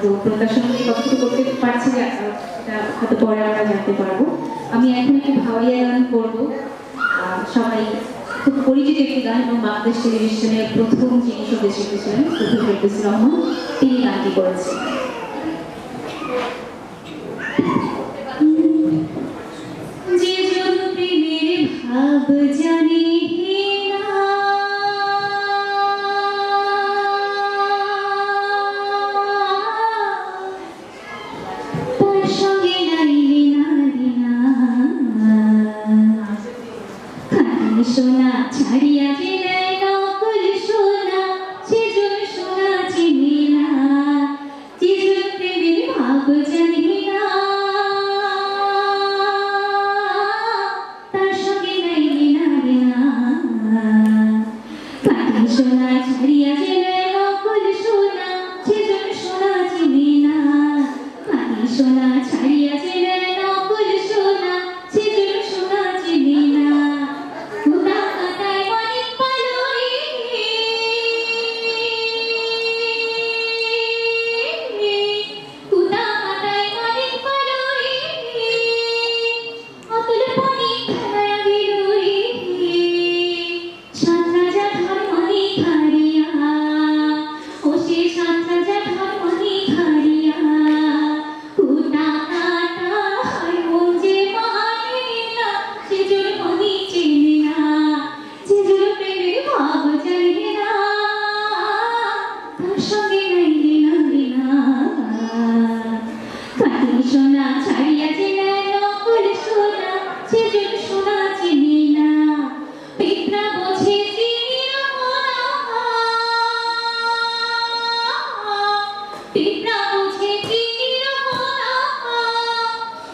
তো প্রকাশনা নিয়ে কতটুকু করতে পারছি এটা হয়তো পরে আমরা জানতে পারবো। আমি এখন একটি ভাওয়াইয়া গান করবো, সবাই খুব পরিচিত একটি গান এবং বাংলাদেশ টেলিভিশনের প্রথম যিনি সঙ্গীত শিল্পী ছিলেন ফেরদৌস রহমান, তিনি গানটি করেছেন। যে জন প্রেমের ভাব জানি সোনা ছাড়িয়া গেলে নকল সোনা সেজন সোনা চিনি না, যেজন প্রেমের ভাব জানি না তার সঙ্গে নাইলে নারে না। পাটি সোনা ছাড়িয়া গেলে নকল সোনা সেজন সোনা চিনি না, পাটি সোনা ছাড়িয়া গেলে নকল সোনা সেজন সোনা চিনি না। সোনা ছাড়িয়া গেলে নকল সোনা সেজন সোনা চিনি না, পিঁপড়া বোঝে চিনি না, পিঁপড়া বোঝে চিনি না,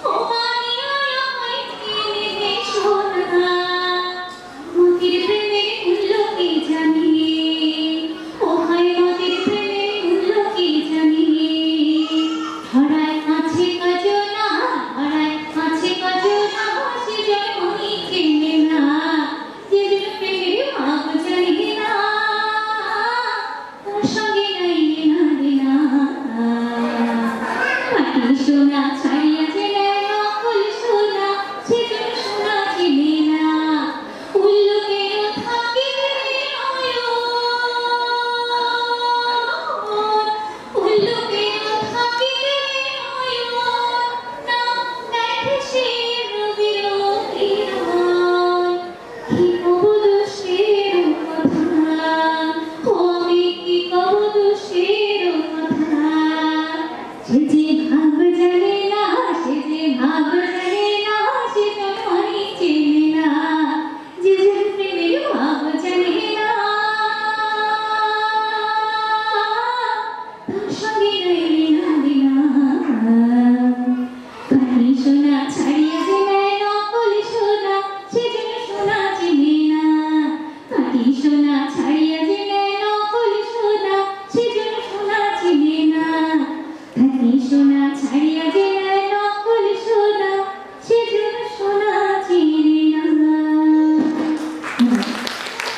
ও মানিয়া আমায় চিনি নে সোনা, মতির প্রেমের মূল্য কি জানি, ও হায় মতির প্রেমের মূল্য কি জানি। ধরায় আছে কাজনা, ধরায় আছে কাজনা, সেজন মনি চেনে না, যেজন প্রেমের ভাব জানি না তার সঙ্গে নাইলে নারে না। পাটি সোনা ছাড়িয়া গেলে নকল সোনা সেজন সোনা চিনি না, উল্লুকেরও থাকিবে নয়ন, উল্লুকেরও থাকিবে নয়ন, না দেখে সে রবির কিরণ। কি কব দোষের কথা, ও আমি কি কব দোষের কথা, সে যে ভাব জানে না, সে যে ভাব জানে না, সেজন মনি চেনে না, যেজন প্রেমের ভাব জানে না তার সঙ্গে নাইলে নারে না। পাটি সোনা ছাড়িয়া গেলে নকল সোনা সেজন সোনা চিনি না, পাটি সোনা ছাড়িয়া গেলে নকল সোনা সেজন সোনা চিনি না, পাটি সোনা ছাড়িয়া